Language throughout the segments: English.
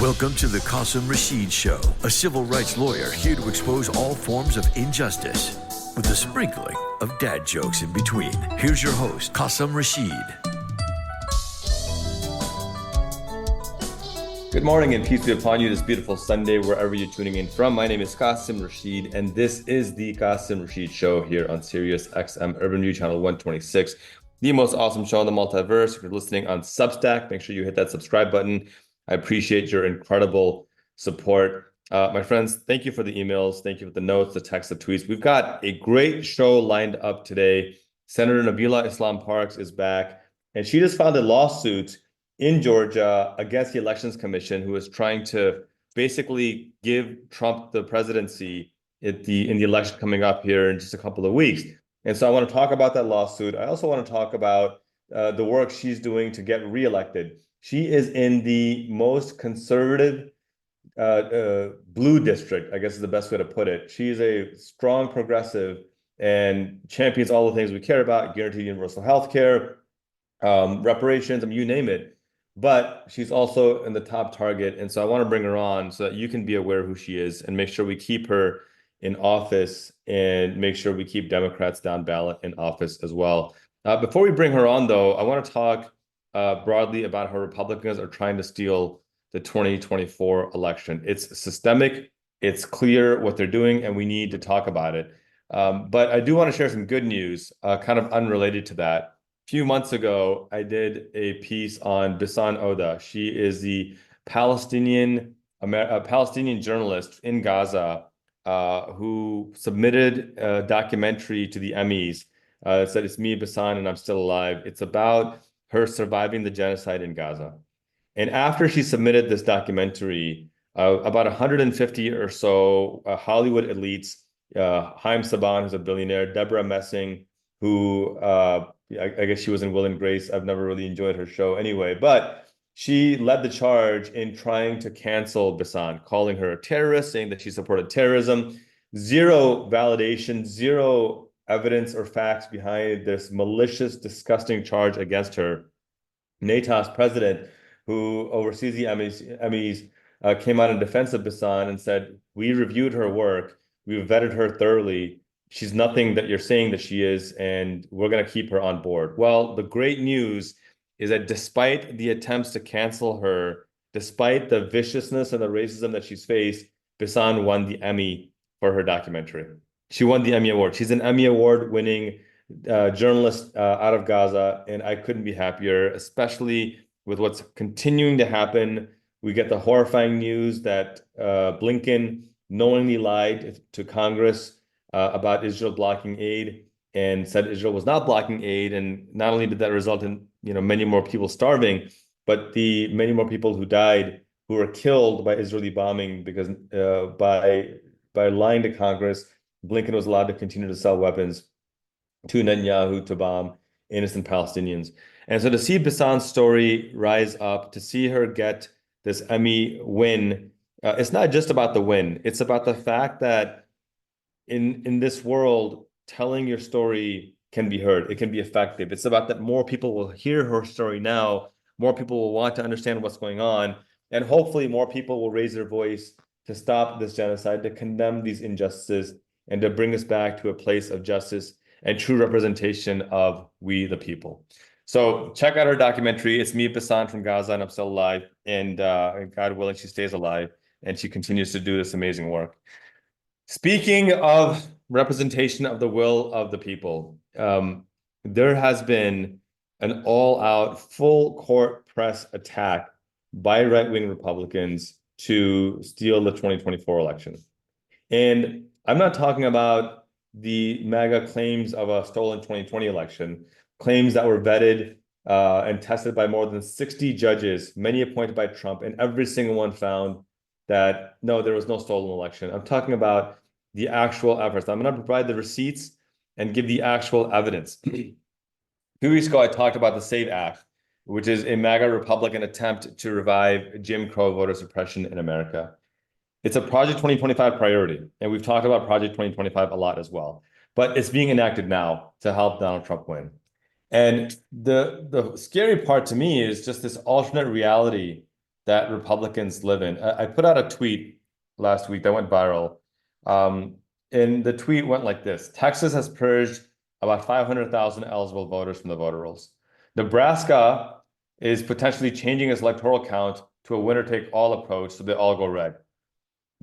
Welcome to the Qasim Rashid Show, a civil rights lawyer here to expose all forms of injustice with a sprinkling of dad jokes in between. Here's your host, Qasim Rashid. Good morning and peace be upon you this beautiful Sunday, wherever you're tuning in from. My name is Qasim Rashid, and this is the Qasim Rashid Show here on Sirius XM Urban View Channel 126, the most awesome show in the multiverse. If you're listening on Substack, make sure you hit that subscribe button. I appreciate your incredible support. My friends, thank you for the emails. Thank you for the notes, the texts, the tweets. We've got a great show lined up today. Senator Nabilah Islam Parks is back, and she just filed a lawsuit in Georgia against the Elections Commission, who is trying to basically give Trump the presidency in the election coming up here in just a couple of weeks. And so I want to talk about that lawsuit. I also want to talk about the work she's doing to get reelected. She is in the most conservative blue district, I guess is the best way to put it. She is a strong progressive and champions all the things we care about: guaranteed universal health care, reparations, I mean, you name it. But she's also in the top target. And so I want to bring her on so that you can be aware of who she is and make sure we keep her in office and make sure we keep Democrats down ballot in office as well. Before we bring her on, though, I want to talk broadly about how Republicans are trying to steal the 2024 election. It's systemic, it's clear what they're doing, and we need to talk about it. But I do want to share some good news, kind of unrelated to that. A few months ago, I did a piece on Bisan Oda. She is the Palestinian journalist in Gaza who submitted a documentary to the Emmys. It said, "It's me, Bisan, and I'm still alive." It's about her surviving the genocide in Gaza. And after she submitted this documentary, about 150 or so Hollywood elites, Haim Saban, who's a billionaire, Deborah Messing, who I guess she was in Will and Grace. I've never really enjoyed her show anyway, but she led the charge in trying to cancel Bisan, calling her a terrorist, saying that she supported terrorism. Zero validation, zero evidence or facts behind this malicious, disgusting charge against her. NATO's president, who oversees the Emmys, came out in defense of Bisan and said, "We reviewed her work, we vetted her thoroughly. She's nothing that you're saying that she is, and we're going to keep her on board." Well, the great news is that despite the attempts to cancel her, despite the viciousness and the racism that she's faced, Bisan won the Emmy for her documentary. She won the Emmy Award. She's an Emmy Award-winning journalist out of Gaza, and I couldn't be happier, especially with what's continuing to happen. We get the horrifying news that Blinken knowingly lied to Congress about Israel blocking aid and said Israel was not blocking aid. And not only did that result in many more people starving, but the many more people who died, who were killed by Israeli bombing because by lying to Congress, Blinken was allowed to continue to sell weapons to Netanyahu to bomb innocent Palestinians. And so to see Bisan's story rise up, to see her get this Emmy win, it's not just about the win. It's about the fact that in this world, telling your story can be heard. It can be effective. It's about that more people will hear her story now, more people will want to understand what's going on, and hopefully more people will raise their voice to stop this genocide, to condemn these injustices, and to bring us back to a place of justice and true representation of we the people. So check out her documentary. It's me, Bisan, from Gaza, and I'm still alive. And God willing, she stays alive and she continues to do this amazing work. Speaking of representation of the will of the people, there has been an all-out, full-court press attack by right-wing Republicans to steal the 2024 election. And I'm not talking about the MAGA claims of a stolen 2020 election, claims that were vetted and tested by more than 60 judges, many appointed by Trump, and every single one found that, no, there was no stolen election. I'm talking about the actual efforts. I'm going to provide the receipts and give the actual evidence. A few weeks ago, I talked about the SAVE Act, which is a MAGA Republican attempt to revive Jim Crow voter suppression in America. It's a Project 2025 priority, and we've talked about Project 2025 a lot as well, but it's being enacted now to help Donald Trump win. And the scary part to me is just this alternate reality that Republicans live in. I put out a tweet last week that went viral. And the tweet went like this: Texas has purged about 500,000 eligible voters from the voter rolls. Nebraska is potentially changing its electoral count to a winner-take-all approach, so they all go red.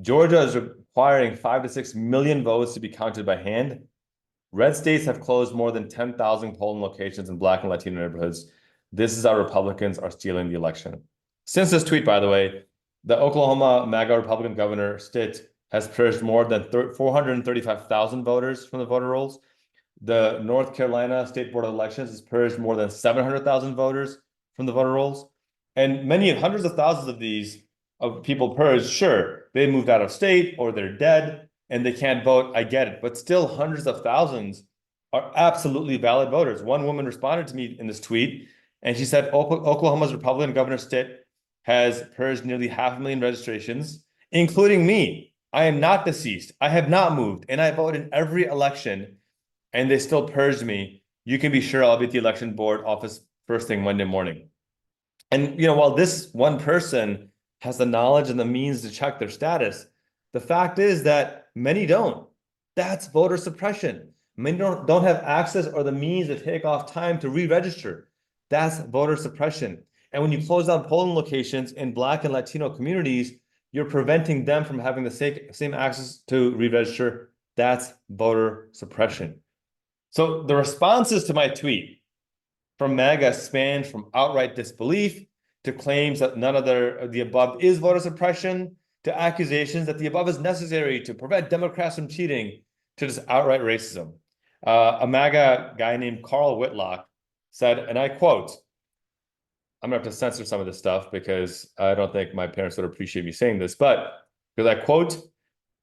Georgia is requiring 5 to 6 million votes to be counted by hand. Red states have closed more than 10,000 polling locations in Black and Latino neighborhoods. This is how Republicans are stealing the election. Since this tweet, by the way, the Oklahoma MAGA Republican governor, Stitt, has purged more than 435,000 voters from the voter rolls. The North Carolina State Board of Elections has purged more than 700,000 voters from the voter rolls. And many, hundreds of thousands of these people purged, sure, they moved out of state or they're dead and they can't vote. I get it. But still, hundreds of thousands are absolutely valid voters. One woman responded to me in this tweet, and she said Oklahoma's Republican Governor Stitt has purged nearly 500,000 registrations, including me. I am not deceased. I have not moved, and I voted in every election, and they still purged me. You can be sure I'll be at the election board office first thing Monday morning. And while this one person has the knowledge and the means to check their status, the fact is that many don't. That's voter suppression. Many don't have access or the means to take off time to re-register. That's voter suppression. And when you close down polling locations in Black and Latino communities, you're preventing them from having the same access to re-register. That's voter suppression. So the responses to my tweet from MAGA span from outright disbelief to claims that none of the above is voter suppression, to accusations that the above is necessary to prevent Democrats from cheating, to just outright racism. A MAGA guy named Carl Whitlock said, and I quote, I'm going to have to censor some of this stuff because I don't think my parents would appreciate me saying this, but because I quote,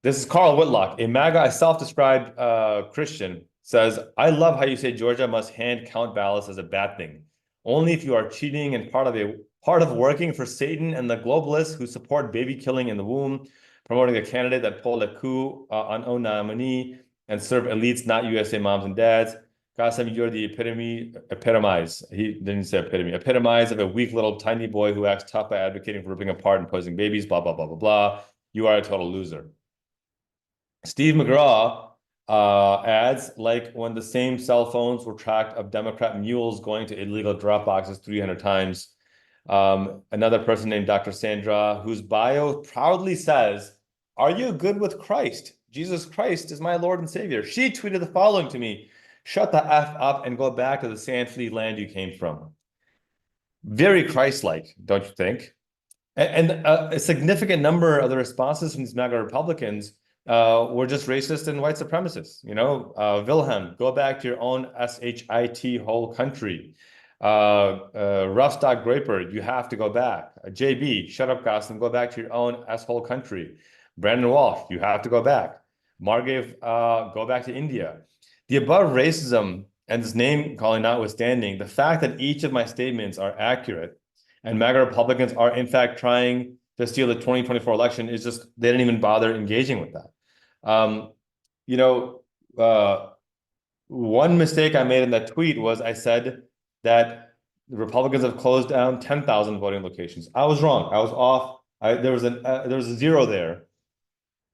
this is Carl Whitlock, a MAGA, a self-described Christian, says, I love how you say Georgia must hand count ballots as a bad thing. Only if you are cheating and part of working for Satan and the globalists who support baby killing in the womb, promoting a candidate that pulled a coup on own nominee and serve elites, not USA moms and dads. Qasim, you're the epitomize. He didn't say epitome. Epitomize of a weak little tiny boy who acts tough by advocating for ripping apart and poisoning babies, blah, blah, blah, blah, blah. You are a total loser. Steve McGraw adds, like when the same cell phones were tracked of Democrat mules going to illegal drop boxes 300 times. Another person named Dr. Sandra, whose bio proudly says, are you good with Christ? Jesus Christ is my Lord and Savior. She tweeted the following to me: shut the F up and go back to the sand flea land you came from. Very Christ-like, don't you think? And a significant number of the responses from these MAGA Republicans were just racist and white supremacists. Wilhelm, go back to your own shit whole country. Rough Graper, you have to go back. JB, shut up, Qasim, go back to your own asshole country. Brandon Walsh, you have to go back. Margaret, go back to India. The above racism and this name calling notwithstanding, the fact that each of my statements are accurate and MAGA Republicans are in fact trying to steal the 2024 election is just, they didn't even bother engaging with that. One mistake I made in that tweet was I said that the Republicans have closed down 10,000 voting locations. I was wrong. I was off. There was a zero there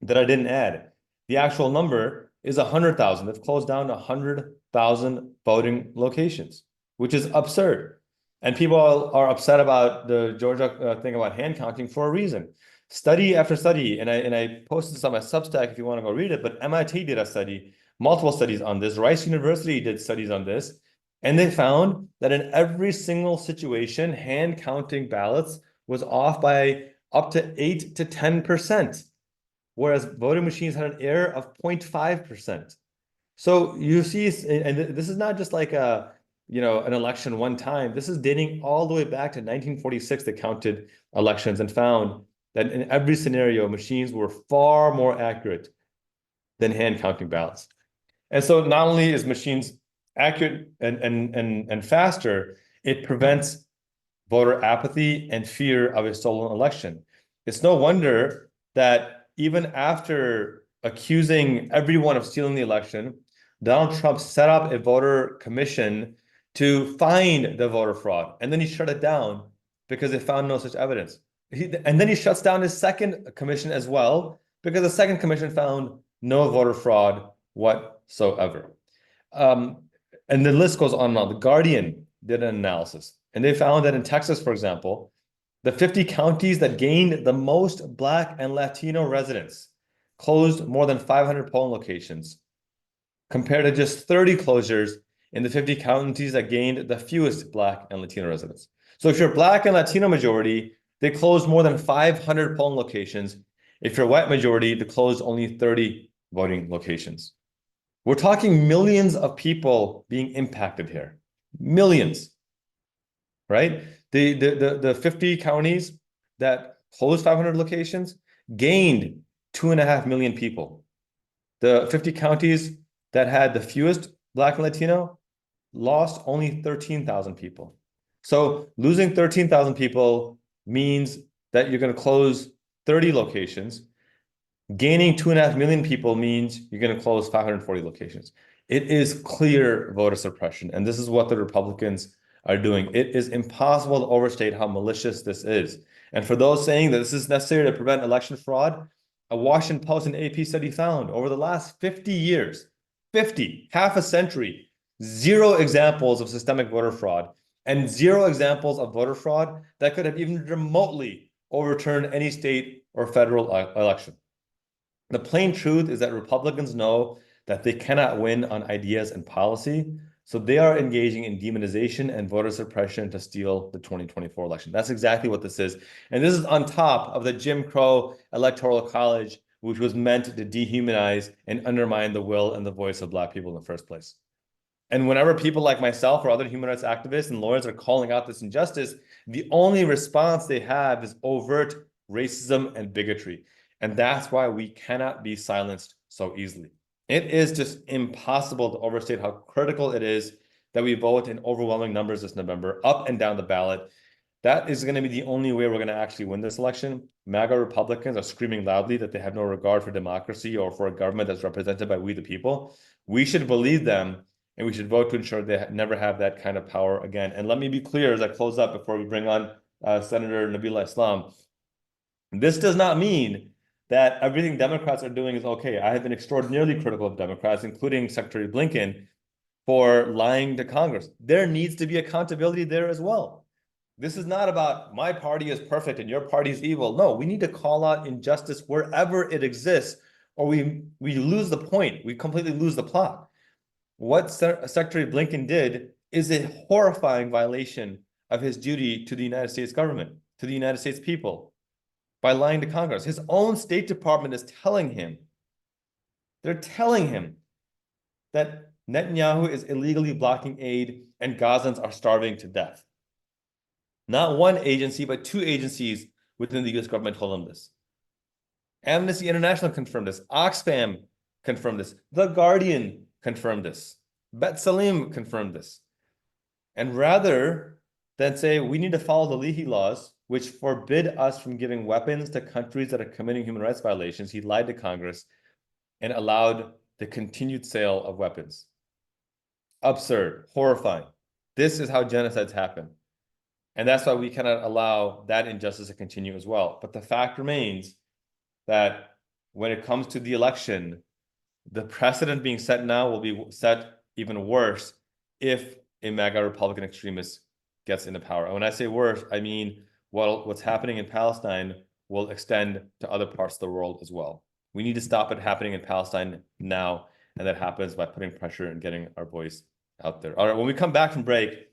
that I didn't add. The actual number is 100,000. They've closed down 100,000 voting locations, which is absurd. And people are upset about the Georgia thing about hand counting for a reason. Study after study, and I posted this on my Substack if you want to go read it, but MIT did a study, multiple studies on this. Rice University did studies on this, and they found that in every single situation, hand counting ballots was off by up to 8 to 10%, whereas voting machines had an error of 0.5%. So you see, and this is not just like an election one time. This is dating all the way back to 1946. They counted elections and found that in every scenario, machines were far more accurate than hand counting ballots. And so not only is machines accurate and faster, it prevents voter apathy and fear of a stolen election. It's no wonder that even after accusing everyone of stealing the election, Donald Trump set up a voter commission to find the voter fraud, and then he shut it down because they found no such evidence. And then he shuts down his second commission as well, because the second commission found no voter fraud whatsoever. And the list goes on and on. The Guardian did an analysis, and they found that in Texas, for example, the 50 counties that gained the most Black and Latino residents closed more than 500 polling locations, compared to just 30 closures in the 50 counties that gained the fewest Black and Latino residents. So if you're Black and Latino majority, they closed more than 500 polling locations. If you're white majority, they closed only 30 voting locations. We're talking millions of people being impacted here. Millions, right? The 50 counties that closed 500 locations gained 2.5 million people. The 50 counties that had the fewest Black and Latino lost only 13,000 people. So losing 13,000 people means that you're going to close 30 locations. Gaining 2.5 million people means you're going to close 540 locations. It is clear voter suppression, and this is what the Republicans are doing. It is impossible to overstate how malicious this is. And for those saying that this is necessary to prevent election fraud, a Washington Post and AP study found over the last 50 years, 50, half a century, zero examples of systemic voter fraud and zero examples of voter fraud that could have even remotely overturned any state or federal election. The plain truth is that Republicans know that they cannot win on ideas and policy, so they are engaging in demonization and voter suppression to steal the 2024 election. That's exactly what this is. And this is on top of the Jim Crow Electoral College, which was meant to dehumanize and undermine the will and the voice of Black people in the first place. And whenever people like myself or other human rights activists and lawyers are calling out this injustice, the only response they have is overt racism and bigotry. And that's why we cannot be silenced so easily. It is just impossible to overstate how critical it is that we vote in overwhelming numbers this November, up and down the ballot. That is going to be the only way we're going to actually win this election. MAGA Republicans are screaming loudly that they have no regard for democracy or for a government that's represented by we the people. We should believe them, and we should vote to ensure they never have that kind of power again. And let me be clear as I close up before we bring on Senator Nabilah Islam. This does not mean that everything Democrats are doing is okay. I have been extraordinarily critical of Democrats, including Secretary Blinken, for lying to Congress. There needs to be accountability there as well. This is not about my party is perfect and your party is evil. No, we need to call out injustice wherever it exists, or we lose the point. We completely lose the plot. What Secretary Blinken did is a horrifying violation of his duty to the United States government, to the United States people, by lying to Congress. His own State Department is telling him, they're telling him that Netanyahu is illegally blocking aid and Gazans are starving to death. Not one agency, but two agencies within the US government told him this. Amnesty International confirmed this. Oxfam confirmed this. The Guardian confirmed this. Bet Salim confirmed this. And rather than say we need to follow the Leahy laws, which forbid us from giving weapons to countries that are committing human rights violations, he lied to Congress and allowed the continued sale of weapons. Absurd, horrifying. This is how genocides happen. And that's why we cannot allow that injustice to continue as well. But the fact remains that when it comes to the election, the precedent being set now will be set even worse if a MAGA Republican extremist gets into power. And when I say worse, I mean what's happening in Palestine will extend to other parts of the world as well. We need to stop it happening in Palestine now, and that happens by putting pressure and getting our voice out there. All right, when we come back from break,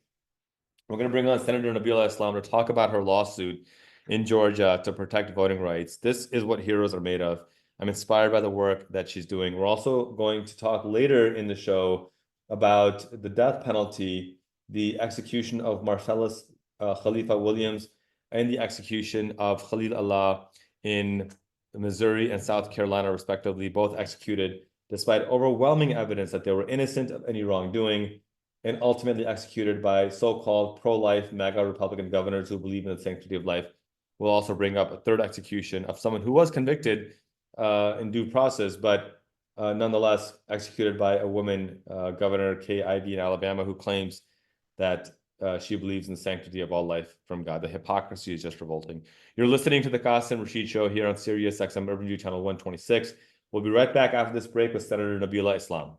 we're going to bring on Senator Nabilah Islam to talk about her lawsuit in Georgia to protect voting rights. This is what heroes are made of. I'm inspired by the work that she's doing. We're also going to talk later in the show about the death penalty, the execution of Marcellus Khalifa Williams, and the execution of Khalil Allah in Missouri and South Carolina, respectively, both executed despite overwhelming evidence that they were innocent of any wrongdoing, and ultimately executed by so-called pro-life MAGA Republican governors who believe in the sanctity of life. We'll also bring up a third execution of someone who was convicted in due process, but nonetheless executed by a woman, Governor Kay Ivey in Alabama, who claims that she believes in the sanctity of all life from God. The hypocrisy is just revolting. You're listening to the Qasim Rashid Show here on Sirius XM Urban View Channel 126. We'll be right back after this break with Senator Nabilah Islam.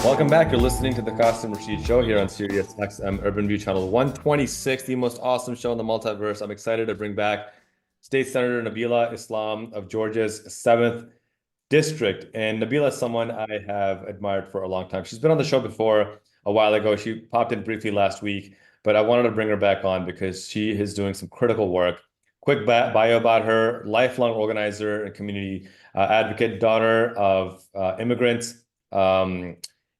Welcome back. You're listening to the Qasim Rashid Show here on Sirius XM Urban View Channel 126, the most awesome show in the multiverse. I'm excited to bring back State Senator Nabilah Islam of Georgia's 7th District. And Nabilah is someone I have admired for a long time. She's been on the show before a while ago. She popped in briefly last week, but I wanted to bring her back on because she is doing some critical work. Quick bio about her: lifelong organizer and community advocate, daughter of immigrants.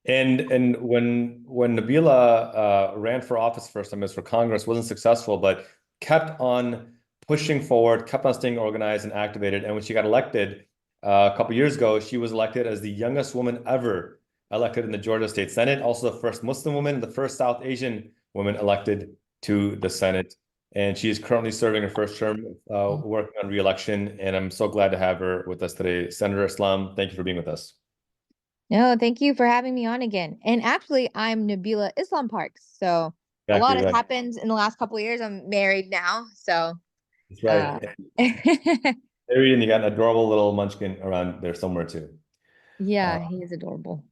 And when Nabilah ran for office first time, as for Congress, wasn't successful, but kept on pushing forward, kept on staying organized and activated. And when she got elected a couple years ago, she was elected as the youngest woman ever elected in the Georgia State Senate, also the first Muslim woman, the first South Asian woman elected to the Senate. And she is currently serving her first term, working on re-election. And I'm so glad to have her with us today. Senator Islam, thank you for being with us. No, thank you for having me on again. And actually, I'm Nabilah Islam Parks. So a lot has happened in the last couple of years. I'm married now. So that's right. And you got an adorable little munchkin around there somewhere too. Yeah, he is adorable.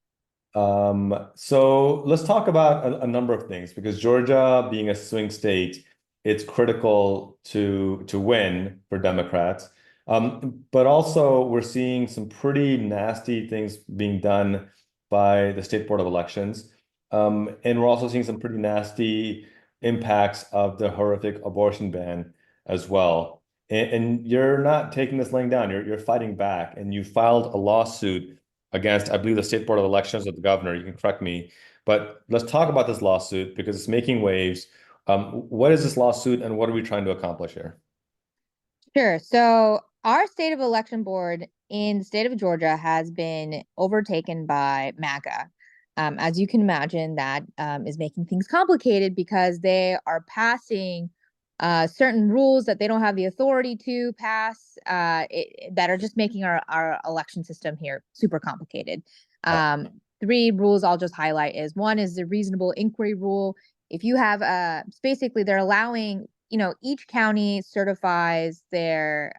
So let's talk about a number of things, because Georgia being a swing state, it's critical to win for Democrats. But also we're seeing some pretty nasty things being done by the State Board of Elections. And we're also seeing some pretty nasty impacts of the horrific abortion ban as well. And you're not taking this laying down, you're fighting back, and you filed a lawsuit against, I believe, the State Board of Elections or the governor. You can correct me, but let's talk about this lawsuit because it's making waves. What is this lawsuit and what are we trying to accomplish here? Sure. So our state of election board in the state of Georgia has been overtaken by MAGA. As you can imagine, that is making things complicated because they are passing certain rules that they don't have the authority to pass that are just making our election system here super complicated. 3 rules I'll just highlight is: one is the reasonable inquiry rule. If you have basically they're allowing, each county certifies their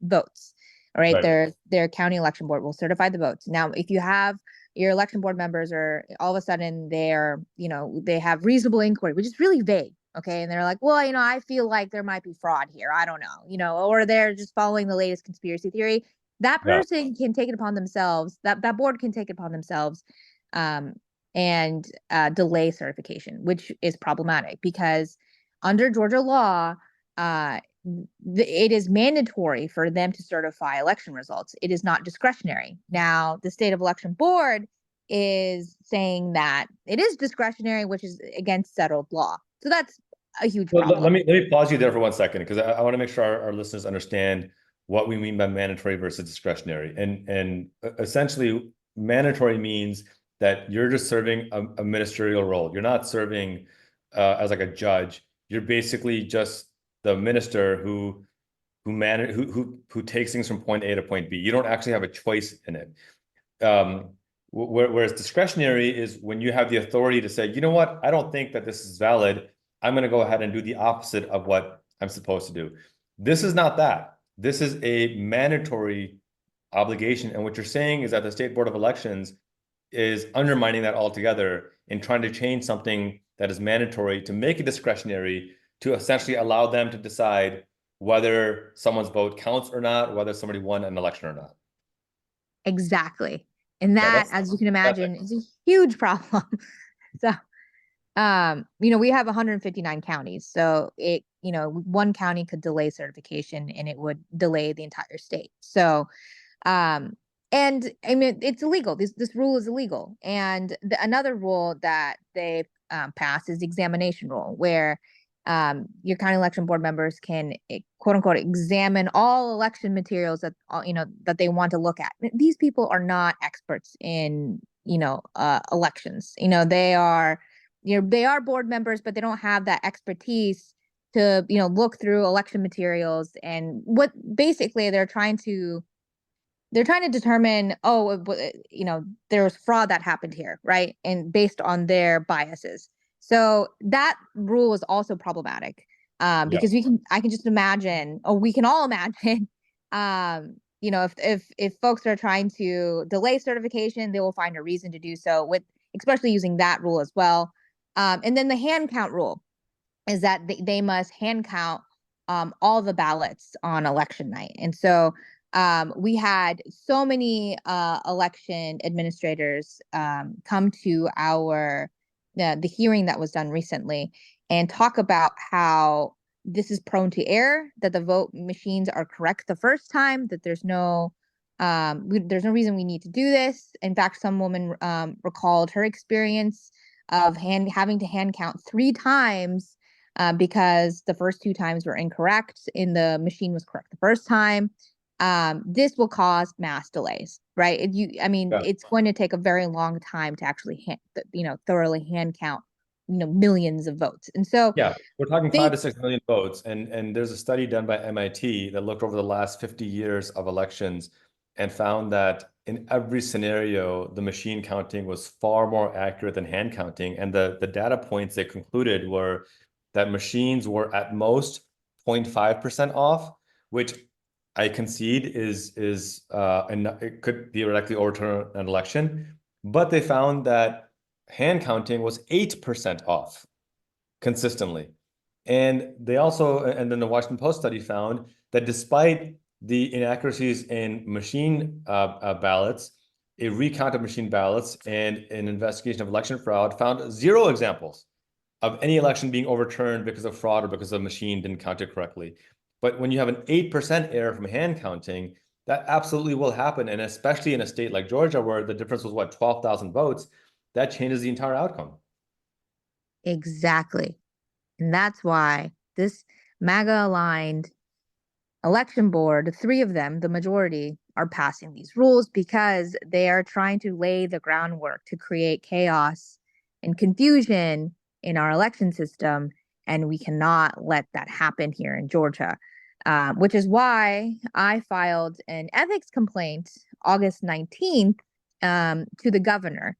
votes, all right? Their county election board will certify the votes. Now, if you have your election board members are all of a sudden they're, they have reasonable inquiry, which is really vague. Okay. And they're like, well, I feel like there might be fraud here. I don't know, or they're just following the latest conspiracy theory. That person can take it upon themselves. That board can take it upon themselves and delay certification, which is problematic because under Georgia law, it is mandatory for them to certify election results. It is not discretionary. Now, the state of election board is saying that it is discretionary, which is against settled law. So that's a huge problem. Let me pause you there for 1 second, because I want to make sure our listeners understand what we mean by mandatory versus discretionary. And essentially, mandatory means that you're just serving a ministerial role. You're not serving as like a judge. You're basically just the minister who takes things from point A to point B. You don't actually have a choice in it. Whereas discretionary is when you have the authority to say, you know what, I don't think that this is valid. I'm going to go ahead and do the opposite of what I'm supposed to do. This is not that. This is a mandatory obligation. And what you're saying is that the State Board of Elections is undermining that altogether and trying to change something that is mandatory to make it discretionary, to essentially allow them to decide whether someone's vote counts or not, whether somebody won an election or not. Exactly. And that, as you can imagine, is a huge problem. So, we have 159 counties. So one county could delay certification and it would delay the entire state. So, And I mean, it's illegal. This rule is illegal. And another rule that they passed is the examination rule, where your county election board members can quote unquote examine all election materials that that they want to look at. These people are not experts in elections. They are board members, but they don't have that expertise to look through election materials. And what basically they're trying to determine, there was fraud that happened here, right? And based on their biases. So that rule is also problematic, because I can just imagine, or we can all imagine, if folks are trying to delay certification, they will find a reason to do so, with especially using that rule as well. And then the hand count rule is that they must hand count all the ballots on election night. And so we had so many election administrators come to the hearing that was done recently and talk about how this is prone to error, that the vote machines are correct the first time, that there's no reason we need to do this. In fact, some woman recalled her experience of having to hand count 3 times because the first 2 times were incorrect and the machine was correct the first time. This will cause mass delays, right? It's going to take a very long time to actually thoroughly hand count, millions of votes. And so we're talking 5 to 6 million votes. And there's a study done by MIT that looked over the last 50 years of elections and found that in every scenario, the machine counting was far more accurate than hand counting. And the data points they concluded were that machines were at most 0.5% off, which I concede is and it could theoretically overturn an election, but they found that hand counting was 8% off consistently. And then the Washington Post study found that despite the inaccuracies in machine ballots, a recount of machine ballots and an investigation of election fraud found 0 examples of any election being overturned because of fraud or because the machine didn't count it correctly. But when you have an 8% error from hand counting, that absolutely will happen. And especially in a state like Georgia, where the difference was 12,000 votes, that changes the entire outcome. Exactly. And that's why this MAGA-aligned election board, 3 of them, the majority, are passing these rules because they are trying to lay the groundwork to create chaos and confusion in our election system. And we cannot let that happen here in Georgia, which is why I filed an ethics complaint August 19th to the governor,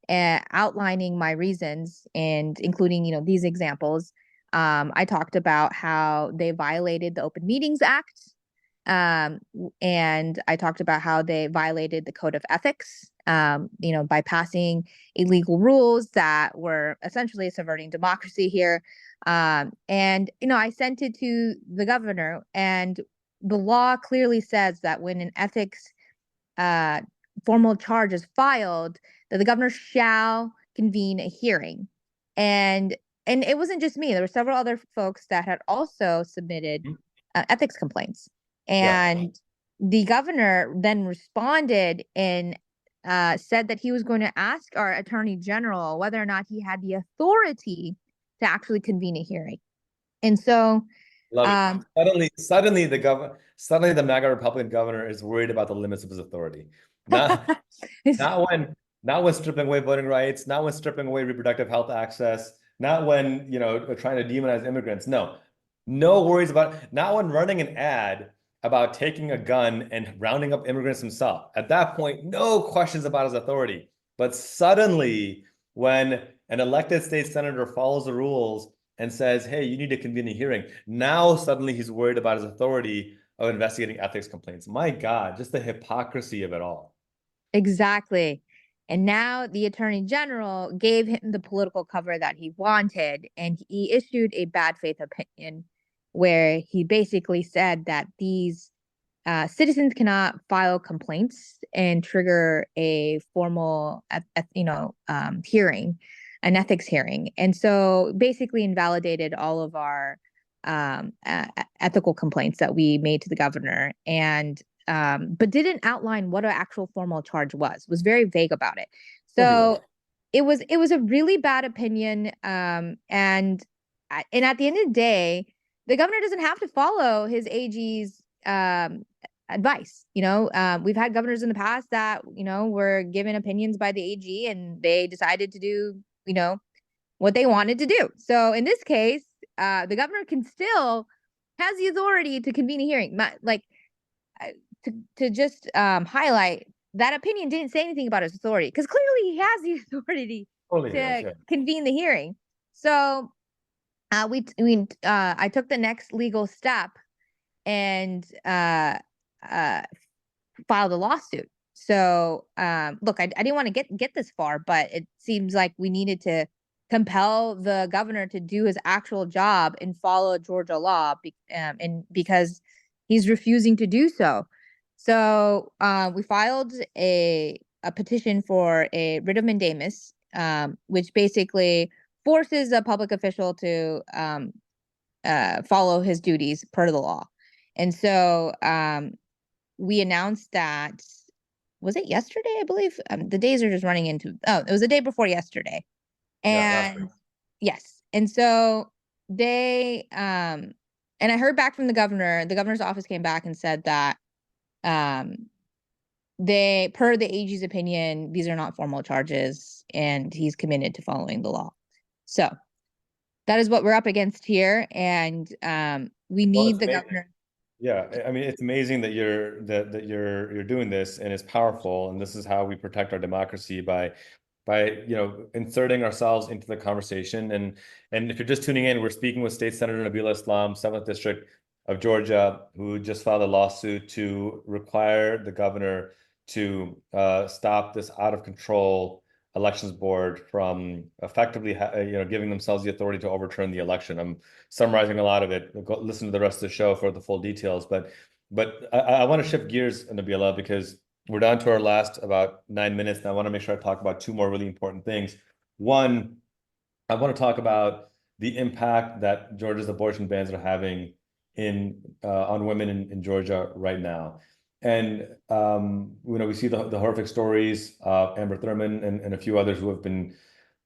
outlining my reasons and including, these examples. I talked about how they violated the Open Meetings Act. And I talked about how they violated the Code of Ethics, by passing illegal rules that were essentially subverting democracy here. And I sent it to the governor, and the law clearly says that when an ethics formal charge is filed, that the governor shall convene a hearing. And it wasn't just me. There were several other folks that had also submitted ethics complaints. And the governor then responded and said that he was going to ask our attorney general whether or not he had the authority to actually convene a hearing. And so suddenly the MAGA Republican governor is worried about the limits of his authority. Not when stripping away voting rights, not when stripping away reproductive health access, not when trying to demonize immigrants. No worries about it. Not when running an ad about taking a gun and rounding up immigrants himself. At that point, no questions about his authority. But suddenly, when an elected state senator follows the rules and says, hey, you need to convene a hearing, now suddenly he's worried about his authority of investigating ethics complaints. My God, just the hypocrisy of it all. Exactly. And now the attorney general gave him the political cover that he wanted, and he issued a bad faith opinion where he basically said that these citizens cannot file complaints and trigger a formal, hearing, an ethics hearing. And so basically invalidated all of our ethical complaints that we made to the governor. And but didn't outline what an actual formal charge was very vague about it. Of course he So was. it was a really bad opinion. And at the end of the day, the governor doesn't have to follow his AG's advice. We've had governors in the past that, were given opinions by the AG and they decided to do, what they wanted to do. So in this case, the governor can still has the authority to convene a hearing. To just highlight, that opinion didn't say anything about his authority, because clearly he has the authority to convene the hearing. So I took the next legal step and filed a lawsuit. So look, I didn't want to get this far, but it seems like we needed to compel the governor to do his actual job and follow Georgia law, and because he's refusing to do so. So we filed a petition for a writ of mandamus, which basically forces a public official to follow his duties per the law. And so we announced that, was it yesterday? I believe the days are just running into, it was the day before yesterday. And yes. And so they, and I heard back from the governor's office came back and said that they, per the AG's opinion, these are not formal charges and he's committed to following the law. So that is what we're up against here. And we need the governor. Yeah, I mean, it's amazing that you're doing this, and it's powerful, and this is how we protect our democracy by inserting ourselves into the conversation. And if you're just tuning in, we're speaking with State Senator Nabilah Islam, 7th District of Georgia, who just filed a lawsuit to require the governor to stop this out of control elections board from effectively giving themselves the authority to overturn the election. I'm summarizing a lot of it. Go listen to the rest of the show for the full details. But I want to shift gears, Nabilah, because we're down to our last about 9 minutes, and I want to make sure I talk about two more really important things. One, I want to talk about the impact that Georgia's abortion bans are having on women in Georgia right now. And we see the horrific stories of Amber Thurman and a few others who have been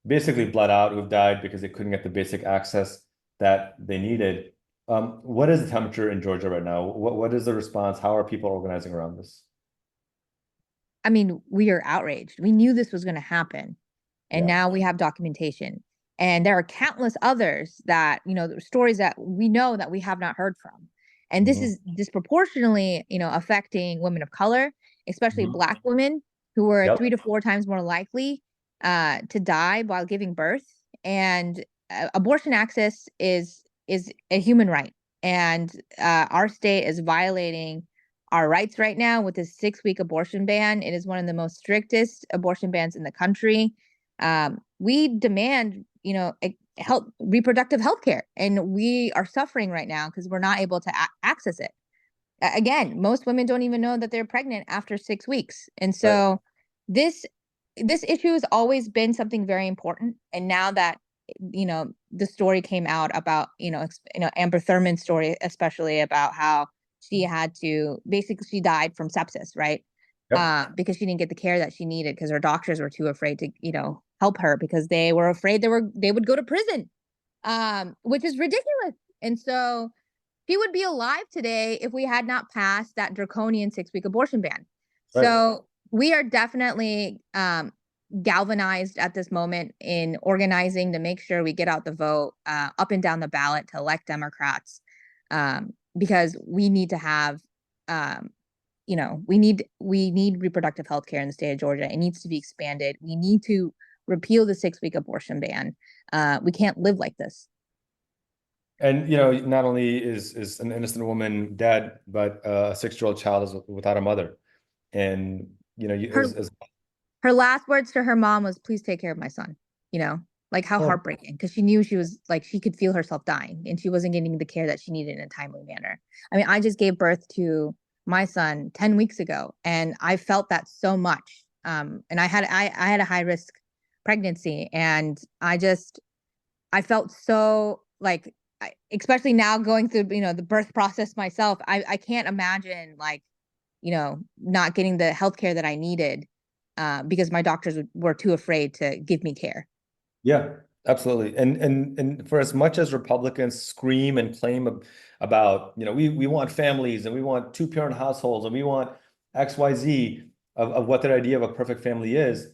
basically bled out, who've died because they couldn't get the basic access that they needed. What is the temperature in Georgia right now? What is the response? How are people organizing around this? I mean, we are outraged. We knew this was going to happen, and now we have documentation. And there are countless others that, stories that we know that we have not heard from. And this is disproportionately, affecting women of color, especially Black women, who are 3 to 4 times more likely to die while giving birth. And abortion access is a human right. And our state is violating our rights right now with this 6-week abortion ban. It is one of the most strictest abortion bans in the country. We demand, reproductive health care, and we are suffering right now because we're not able to access it. Again, most women don't even know that they're pregnant after 6 weeks. And so this issue has always been something very important. And now that, the story came out about, Amber Thurman's story, especially about how she had to, basically she died from sepsis, right? Because she didn't get the care that she needed because her doctors were too afraid to, help her because they were afraid they would go to prison, which is ridiculous. And so she would be alive today if we had not passed that draconian 6-week abortion ban. So we are definitely galvanized at this moment in organizing to make sure we get out the vote up and down the ballot to elect Democrats, because we need to have we need reproductive health care in the state of Georgia. It needs to be expanded. We need to repeal the 6-week abortion ban. We can't live like this. And not only is an innocent woman dead, but a 6-year-old child is without a mother. And her last words to her mom was, "Please take care of my son." Like how heartbreaking, because she knew she was like, she could feel herself dying and she wasn't getting the care that she needed in a timely manner. I mean, I just gave birth to my son 10 weeks ago, and I felt that so much. And I had a high risk pregnancy, and I felt so like, especially now going through, the birth process myself, I can't imagine like not getting the healthcare that I needed because my doctors were too afraid to give me care. Yeah, absolutely. And for as much as Republicans scream and claim about, we want families and we want two-parent households and we want XYZ of what their idea of a perfect family is,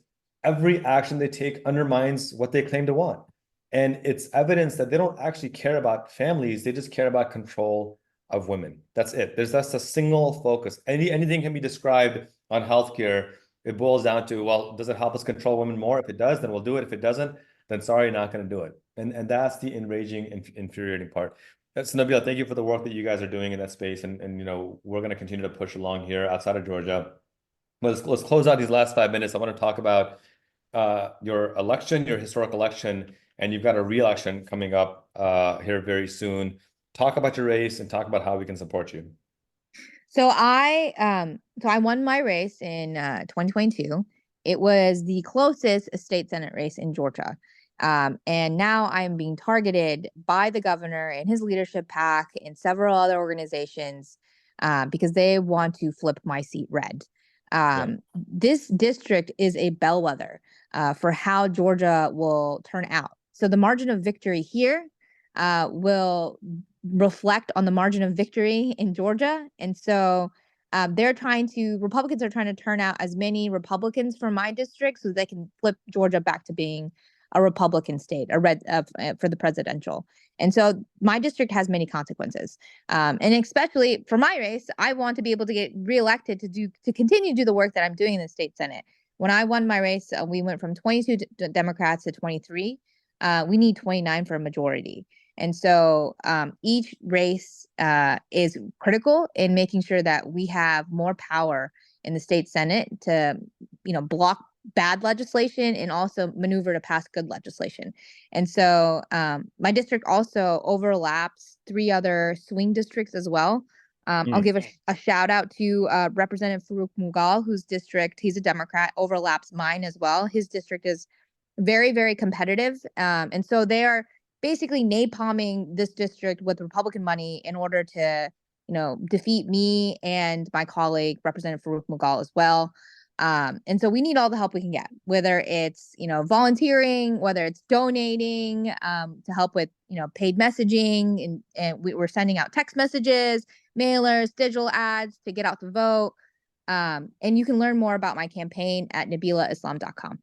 every action they take undermines what they claim to want. And it's evidence that they don't actually care about families, they just care about control of women. That's it. That's a single focus. Anything can be described on healthcare. It boils down to, well, does it help us control women more? If it does, then we'll do it. If it doesn't, then sorry, not going to do it. And that's the enraging, infuriating part. So Nabilah, thank you for the work that you guys are doing in that space. And we're going to continue to push along here outside of Georgia. Let's close out these last 5 minutes. I want to talk about your election, your historic election, and you've got a re-election coming up here very soon. Talk about your race and talk about how we can support you. So I won my race in 2022. It was the closest state Senate race in Georgia. And now I am being targeted by the governor and his leadership PAC and several other organizations because they want to flip my seat red. This district is a bellwether for how Georgia will turn out. So the margin of victory here will reflect on the margin of victory in Georgia. And so Republicans are trying to turn out as many Republicans from my district so they can flip Georgia back to being a Republican state, for the presidential. And so my district has many consequences. And especially for my race, I want to be able to get reelected to continue to do the work that I'm doing in the state Senate. When I won my race, we went from 22 Democrats to 23. We need 29 for a majority. And so each race is critical in making sure that we have more power in the state Senate to, block bad legislation and also maneuver to pass good legislation. And so my district also overlaps 3 other swing districts as well. I'll give a shout out to Representative Farouk Mughal, whose district, he's a Democrat, overlaps mine as well. His district is very, very competitive. And so they are basically napalming this district with Republican money in order to, defeat me and my colleague, Representative Farouk Mughal as well. And so we need all the help we can get, whether it's, volunteering, whether it's donating to help with, paid messaging. And we're sending out text messages, mailers, digital ads to get out the vote. And you can learn more about my campaign at nabilahislam.com.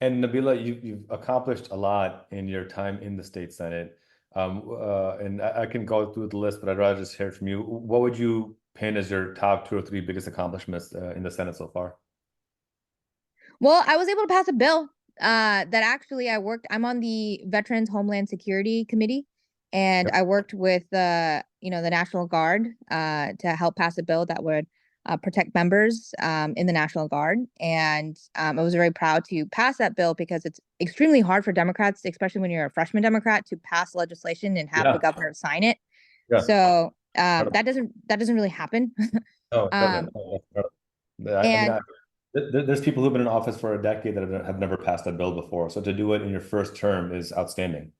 And Nabilah, you've accomplished a lot in your time in the state Senate. And I can go through the list, but I'd rather just hear from you. What would you pin as your top 2 or 3 biggest accomplishments in the Senate so far? Well, I was able to pass a bill that actually I'm on the Veterans Homeland Security Committee, and I worked with the National Guard to help pass a bill that would protect members in the National Guard. And I was very proud to pass that bill because it's extremely hard for Democrats, especially when you're a freshman Democrat, to pass legislation and have the governor sign it. So that doesn't really happen. No, it doesn't. There's people who've been in office for a decade that have never passed a bill before. So to do it in your first term is outstanding.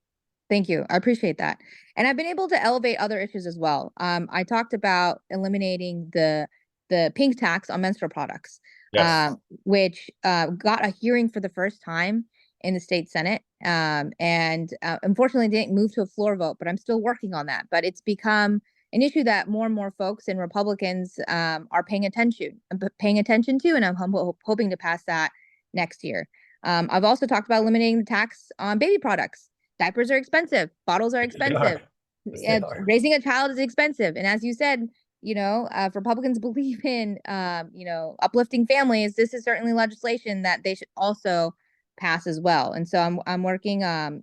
Thank you. I appreciate that. And I've been able to elevate other issues as well. I talked about eliminating the pink tax on menstrual products, which got a hearing for the first time in the state Senate. And unfortunately didn't move to a floor vote, but I'm still working on that. But it's become an issue that more and more folks and Republicans are paying attention to, and I'm hoping to pass that next year. I've also talked about eliminating the tax on baby products. Diapers are expensive. Bottles are expensive. Raising a child is expensive. And as you said, if Republicans believe in, uplifting families, this is certainly legislation that they should also pass as well. And so I'm working,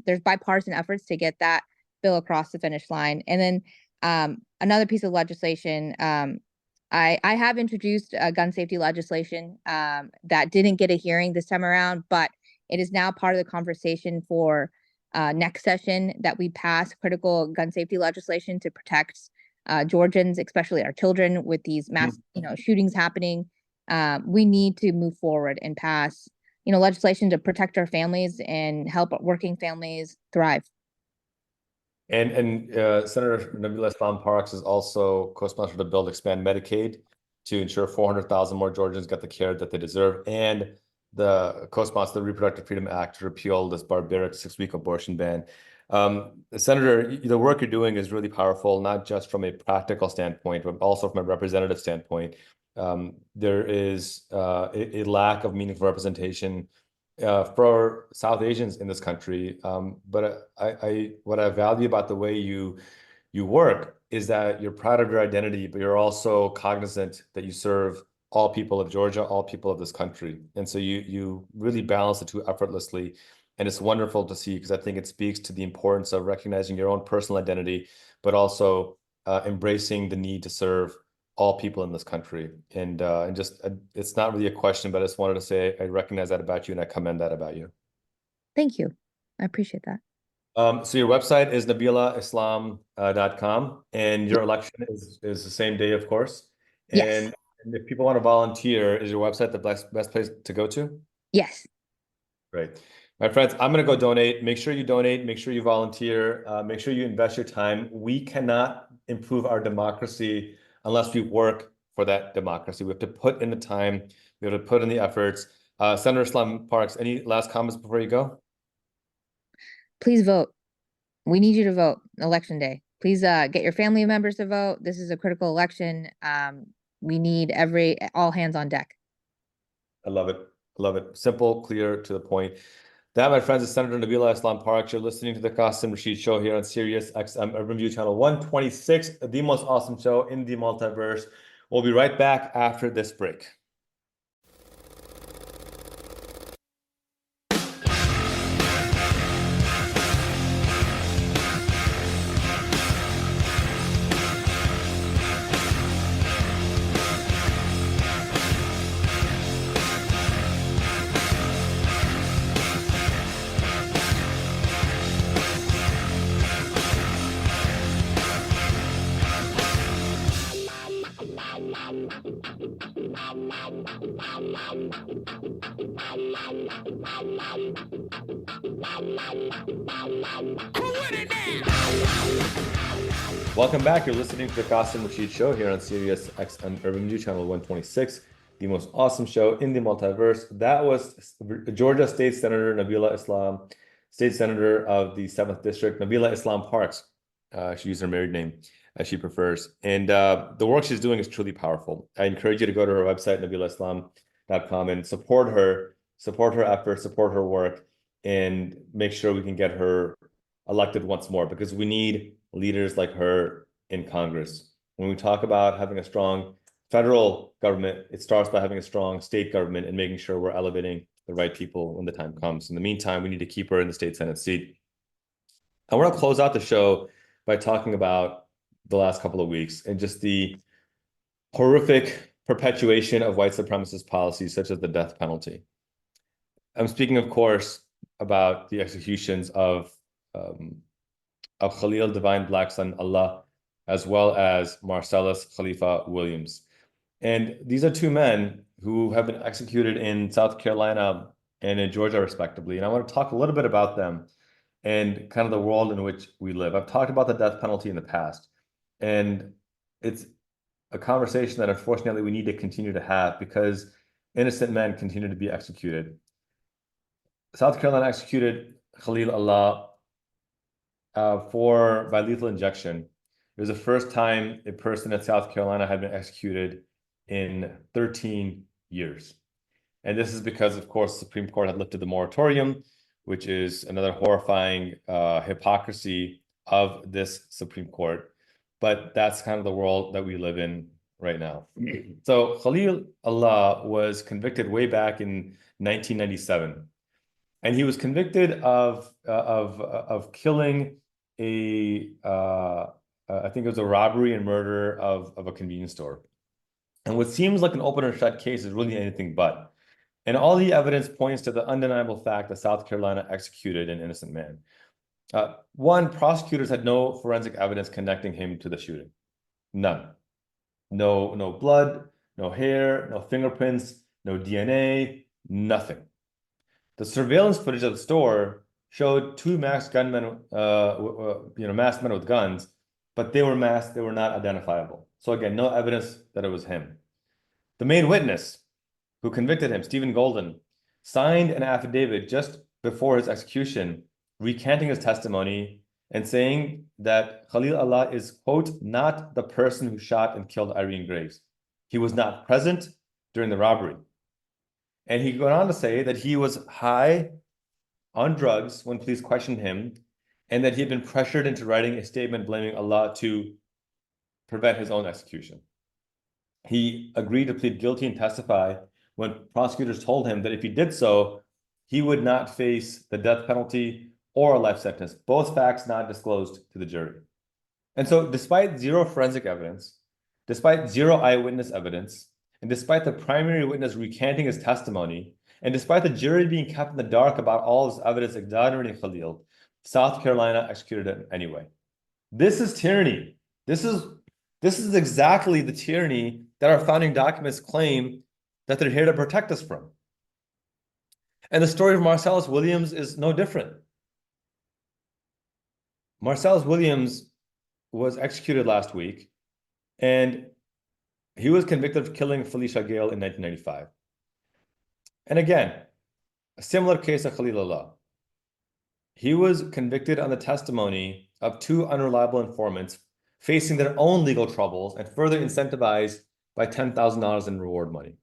there's bipartisan efforts to get that bill across the finish line. And then another piece of legislation, I have introduced gun safety legislation that didn't get a hearing this time around, but it is now part of the conversation for next session that we pass critical gun safety legislation to protect Georgians, especially our children, with these mass, shootings happening. We need to move forward and pass, legislation to protect our families and help working families thrive. And Senator Nabilah Islam Parks has also co-sponsored a bill to expand Medicaid to ensure 400,000 more Georgians get the care that they deserve, and the co-sponsor the Reproductive Freedom Act to repeal this barbaric 6-week abortion ban. Senator, the work you're doing is really powerful, not just from a practical standpoint, but also from a representative standpoint. There is a lack of meaningful representation for South Asians in this country. But what I value about the way you work is that you're proud of your identity, but you're also cognizant that you serve all people of Georgia, all people of this country. And so you really balance the two effortlessly. And it's wonderful to see, because I think it speaks to the importance of recognizing your own personal identity, but also embracing the need to serve all people in this country. And just it's not really a question, but I just wanted to say I recognize that about you and I commend that about you. Thank you. I appreciate that. So your website is nabilahislam.com, and your election is the same day, of course. Yes. And if people want to volunteer, is your website the best place to go to? Yes. Great. My friends, I'm going to go donate. Make sure you donate. Make sure you volunteer. Make sure you invest your time. We cannot improve our democracy unless we work for that democracy. We have to put in the time. We have to put in the efforts. Senator Islam Parks, any last comments before you go? Please vote. We need you to vote election day. Please get your family members to vote. This is a critical election. We need all hands on deck. I love it. I love it. Simple, clear, to the point. That, my friends, is Senator Nabilah Islam Parks. You're listening to the Qasim Rashid Show here on Sirius XM Urban View Channel 126, the most awesome show in the multiverse. We'll be right back after this break. Welcome back. You're listening to the Qasim Rashid Show here on Sirius XM Urban View Channel 126, the most awesome show in the multiverse. That was Georgia State Senator Nabilah Islam, State Senator of the 7th District, Nabilah Islam Parks. She used her married name as she prefers. And the work she's doing is truly powerful. I encourage you to go to her website, nabilahislam.com, and support her efforts, support her work, and make sure we can get her elected once more, because we need leaders like her in Congress. When we talk about having a strong federal government, it starts by having a strong state government and making sure we're elevating the right people when the time comes. In the meantime, we need to keep her in the state Senate seat. I want to close out the show by talking about the last couple of weeks and just the horrific perpetuation of white supremacist policies such as the death penalty. I'm speaking, of course, about the executions of Khalil Divine Black Son Allah, as well as Marcellus Khalifa Williams. And these are two men who have been executed in South Carolina and in Georgia, respectively. And I want to talk a little bit about them and kind of the world in which we live. I've talked about the death penalty in the past, and it's a conversation that unfortunately we need to continue to have because innocent men continue to be executed. South Carolina executed Khalil Allah by lethal injection. It was the first time a person in South Carolina had been executed in 13 years. And this is because, of course, the Supreme Court had lifted the moratorium, which is another horrifying hypocrisy of this Supreme Court. But that's kind of the world that we live in right now. So Khalil Allah was convicted way back in 1997. And he was convicted of killing I think it was a robbery and murder of a convenience store. And what seems like an open and shut case is really anything but. And all the evidence points to the undeniable fact that South Carolina executed an innocent man. One, prosecutors had no forensic evidence connecting him to the shooting. None. No blood, no hair, no fingerprints, no DNA, nothing. The surveillance footage of the store showed two masked gunmen, masked men with guns, but they were masked, they were not identifiable. So again, no evidence that it was him. The main witness who convicted him, Stephen Golden, signed an affidavit just before his execution, recanting his testimony and saying that Khalil Allah is, quote, not the person who shot and killed Irene Graves. He was not present during the robbery. And he went on to say that he was high on drugs when police questioned him, and that he had been pressured into writing a statement blaming Allah to prevent his own execution. He agreed to plead guilty and testify when prosecutors told him that if he did so, he would not face the death penalty or a life sentence, both facts not disclosed to the jury. And so despite zero forensic evidence, despite zero eyewitness evidence, and despite the primary witness recanting his testimony, and despite the jury being kept in the dark about all this evidence exonerating Khalil, South Carolina executed him anyway. This is tyranny. This is exactly the tyranny that our founding documents claim that they're here to protect us from. And the story of Marcellus Williams is no different. Marcellus Williams was executed last week, and he was convicted of killing Felicia Gale in 1995. And again, a similar case of Khalil Allah. He was convicted on the testimony of two unreliable informants facing their own legal troubles and further incentivized by $10,000 in reward money.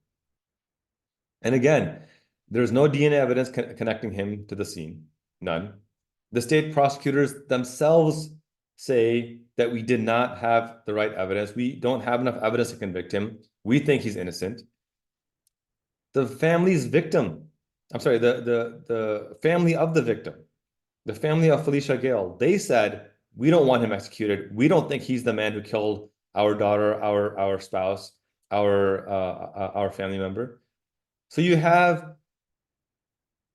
And again, there's no DNA evidence connecting him to the scene, none. The state prosecutors themselves say that we did not have the right evidence. We don't have enough evidence to convict him. We think he's innocent. The family's victim, I'm sorry, the family of the victim, the family of Felicia Gale, they said, we don't want him executed. We don't think he's the man who killed our daughter, our spouse, our family member. So you have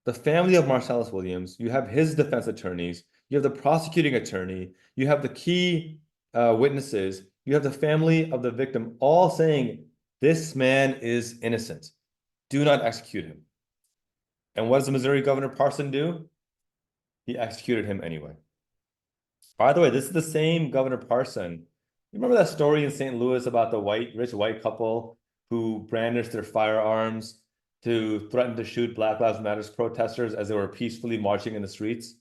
the family of Marcellus Williams, you have his defense attorneys, you have the prosecuting attorney, you have the key witnesses, you have the family of the victim, all saying, this man is innocent. Do not execute him. And what does the Missouri Governor Parson do? He executed him anyway. By the way, this is the same Governor Parson. You remember that story in St. Louis about the rich white couple who brandished their firearms to threaten to shoot Black Lives Matter protesters as they were peacefully marching in the streets?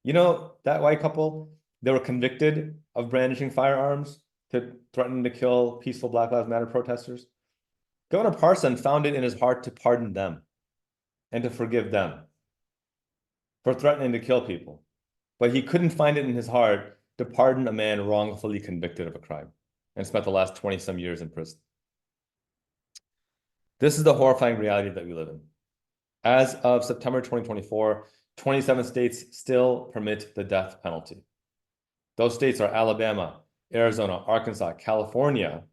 You know, that white couple, they were convicted of brandishing firearms to threaten to kill peaceful Black Lives Matter protesters. Governor Parson found it in his heart to pardon them and to forgive them for threatening to kill people. But he couldn't find it in his heart to pardon a man wrongfully convicted of a crime and spent the last 20-some years in prison. This is the horrifying reality that we live in. As of September 2024, 27 states still permit the death penalty. Those states are Alabama, Arizona, Arkansas, California,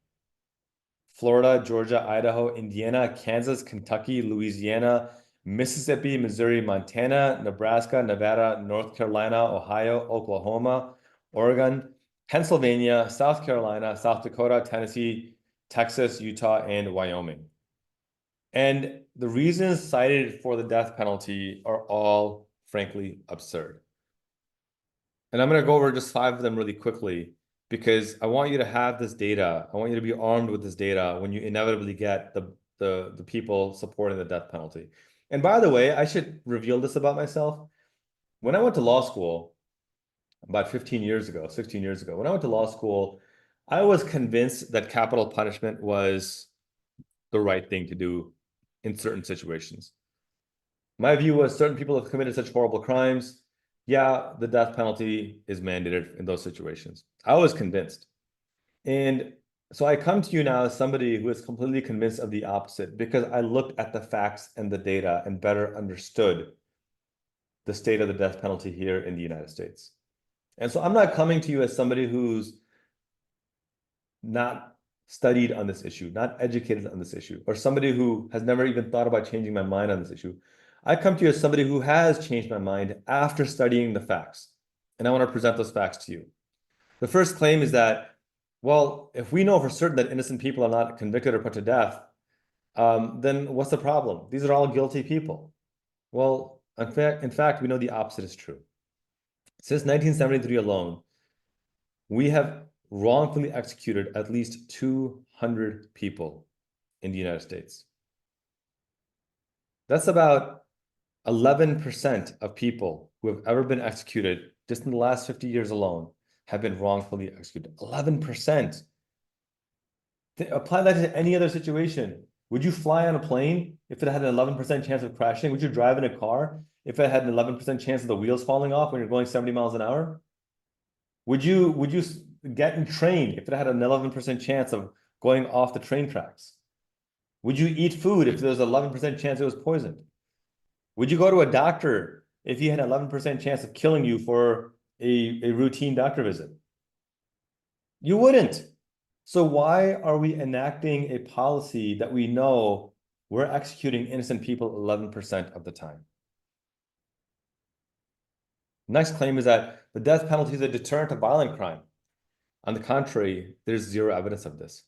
Florida, Georgia, Idaho, Indiana, Kansas, Kentucky, Louisiana, Mississippi, Missouri, Montana, Nebraska, Nevada, North Carolina, Ohio, Oklahoma, Oregon, Pennsylvania, South Carolina, South Dakota, Tennessee, Texas, Utah, and Wyoming. And the reasons cited for the death penalty are all, frankly, absurd. And I'm going to go over just 5 of them really quickly, because I want you to have this data. I want you to be armed with this data when you inevitably get the people supporting the death penalty. And by the way, I should reveal this about myself. When I went to law school about 16 years ago, when I went to law school, I was convinced that capital punishment was the right thing to do in certain situations. My view was certain people have committed such horrible crimes. Yeah, the death penalty is mandated in those situations. I was convinced. And so I come to you now as somebody who is completely convinced of the opposite, because I looked at the facts and the data and better understood the state of the death penalty here in the United States. And so I'm not coming to you as somebody who's not studied on this issue, not educated on this issue, or somebody who has never even thought about changing my mind on this issue. I come to you as somebody who has changed my mind after studying the facts, and I want to present those facts to you. The first claim is that, well, if we know for certain that innocent people are not convicted or put to death, then what's the problem? These are all guilty people. Well, in fact, we know the opposite is true. Since 1973 alone, we have wrongfully executed at least 200 people in the United States. That's about 11% of people who have ever been executed just in the last 50 years alone have been wrongfully executed. 11%. Apply that to any other situation. Would you fly on a plane if it had an 11% chance of crashing? Would you drive in a car if it had an 11% chance of the wheels falling off when you're going 70 miles an hour? Would you get in train if it had an 11% chance of going off the train tracks? Would you eat food if there was an 11% chance it was poisoned? Would you go to a doctor if he had an 11% chance of killing you for a routine doctor visit? You wouldn't. So why are we enacting a policy that we know we're executing innocent people 11% of the time? Next claim is that the death penalty is a deterrent to violent crime. On the contrary, there's zero evidence of this.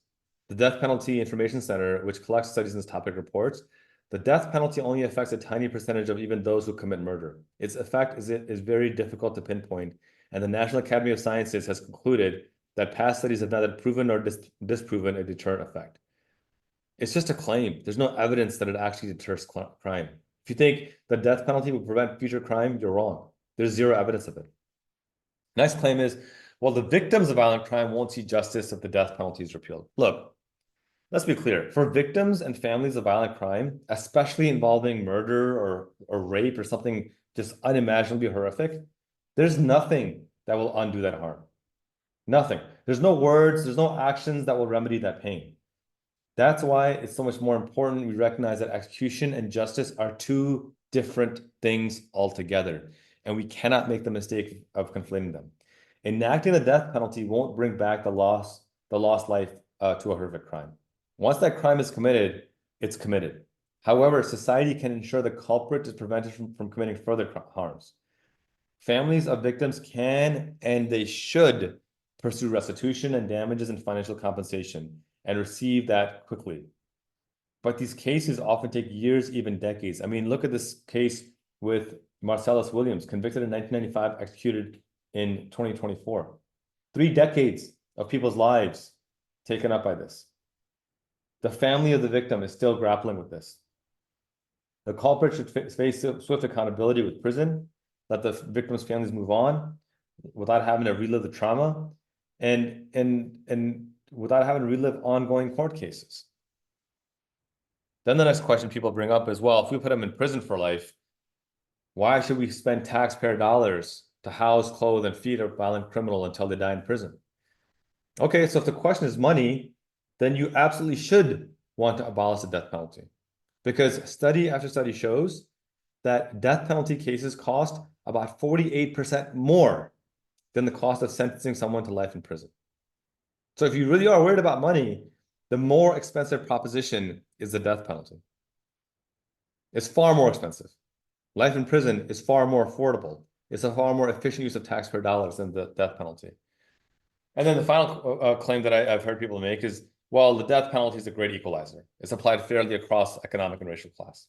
The Death Penalty Information Center, which collects studies in this topic, reports the death penalty only affects a tiny percentage of even those who commit murder. Its effect is very difficult to pinpoint, and the National Academy of Sciences has concluded that past studies have neither proven nor disproven a deterrent effect. It's just a claim. There's no evidence that it actually deters crime. If you think the death penalty will prevent future crime, you're wrong. There's zero evidence of it. Next claim is, well, the victims of violent crime won't see justice if the death penalty is repealed. Look, let's be clear. For victims and families of violent crime, especially involving murder or rape or something just unimaginably horrific, there's nothing that will undo that harm. Nothing. There's no words, there's no actions that will remedy that pain. That's why it's so much more important we recognize that execution and justice are two different things altogether, and we cannot make the mistake of conflating them. Enacting the death penalty won't bring back the lost life to a horrific crime. Once that crime is committed, it's committed. However, society can ensure the culprit is prevented from committing further harms. Families of victims can and they should pursue restitution and damages and financial compensation and receive that quickly. But these cases often take years, even decades. I mean, look at this case with Marcellus Williams, convicted in 1995, executed in 2024. 3 decades of people's lives taken up by this. The family of the victim is still grappling with this. The culprit should face swift accountability with prison, let the victim's families move on without having to relive the trauma and without having to relive ongoing court cases. Then the next question people bring up is, well, if we put them in prison for life, why should we spend taxpayer dollars to house, clothe, and feed a violent criminal until they die in prison? Okay, so if the question is money, then you absolutely should want to abolish the death penalty, because study after study shows that death penalty cases cost about 48% more than the cost of sentencing someone to life in prison. So if you really are worried about money, the more expensive proposition is the death penalty. It's far more expensive. Life in prison is far more affordable. It's a far more efficient use of taxpayer dollars than the death penalty. And then the final claim that I've heard people make is, well, the death penalty is a great equalizer. It's applied fairly across economic and racial class.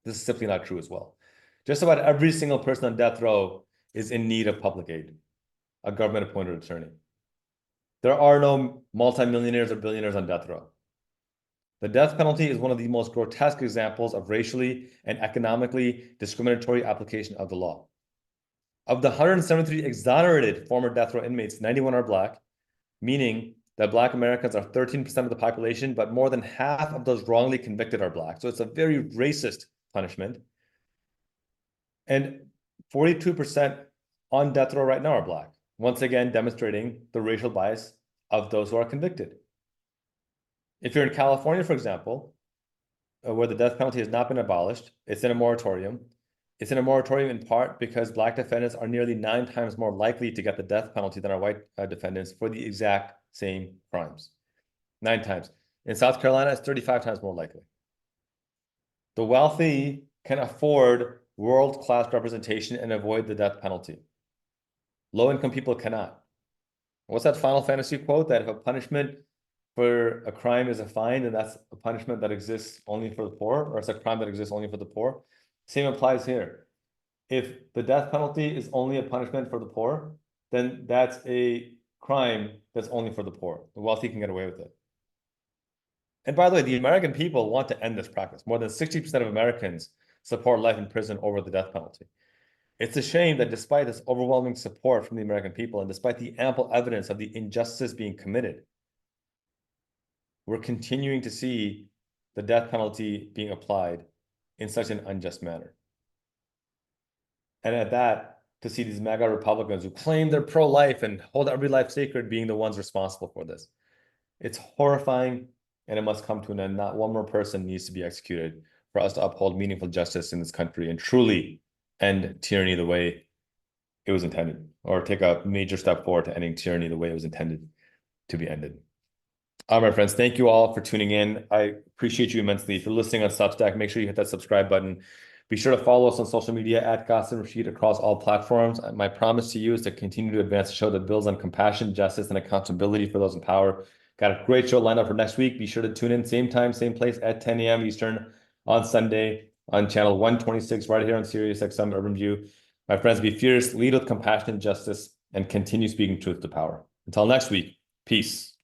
This is simply not true as well. Just about every single person on death row is in need of public aid, a government-appointed attorney. There are no multimillionaires or billionaires on death row. The death penalty is one of the most grotesque examples of racially and economically discriminatory application of the law. Of the 173 exonerated former death row inmates, 91 are Black, meaning that Black Americans are 13% of the population, but more than half of those wrongly convicted are Black. So it's a very racist punishment. And 42% on death row right now are Black, once again demonstrating the racial bias of those who are convicted. If you're in California, for example, where the death penalty has not been abolished, it's in a moratorium. It's in a moratorium in part because Black defendants are nearly 9 times more likely to get the death penalty than are white defendants for the exact same crimes. 9 times. In South Carolina, it's 35 times more likely. The wealthy can afford world-class representation and avoid the death penalty. Low-income people cannot. What's that Final Fantasy quote? That if a punishment for a crime is a fine, then that's a punishment that exists only for the poor, or it's a crime that exists only for the poor. Same applies here. If the death penalty is only a punishment for the poor, then that's a crime that's only for the poor. The wealthy can get away with it. And by the way, the American people want to end this practice. More than 60% of Americans support life in prison over the death penalty. It's a shame that despite this overwhelming support from the American people and despite the ample evidence of the injustice being committed, we're continuing to see the death penalty being applied in such an unjust manner. And at that, to see these MAGA Republicans who claim they're pro-life and hold every life sacred being the ones responsible for this. It's horrifying, and it must come to an end. Not one more person needs to be executed for us to uphold meaningful justice in this country and truly end tyranny the way it was intended, or take a major step forward to ending tyranny the way it was intended to be ended. All right, my friends, thank you all for tuning in. I appreciate you immensely. If you're listening on Substack, make sure you hit that subscribe button. Be sure to follow us on social media at Qasim Rashid across all platforms. My promise to you is to continue to advance a show that builds on compassion, justice, and accountability for those in power. Got a great show lined up for next week. Be sure to tune in, same time, same place at 10 a.m. Eastern on Sunday on channel 126, right here on Sirius XM Urban View. My friends, be fierce, lead with compassion and justice, and continue speaking truth to power. Until next week, peace.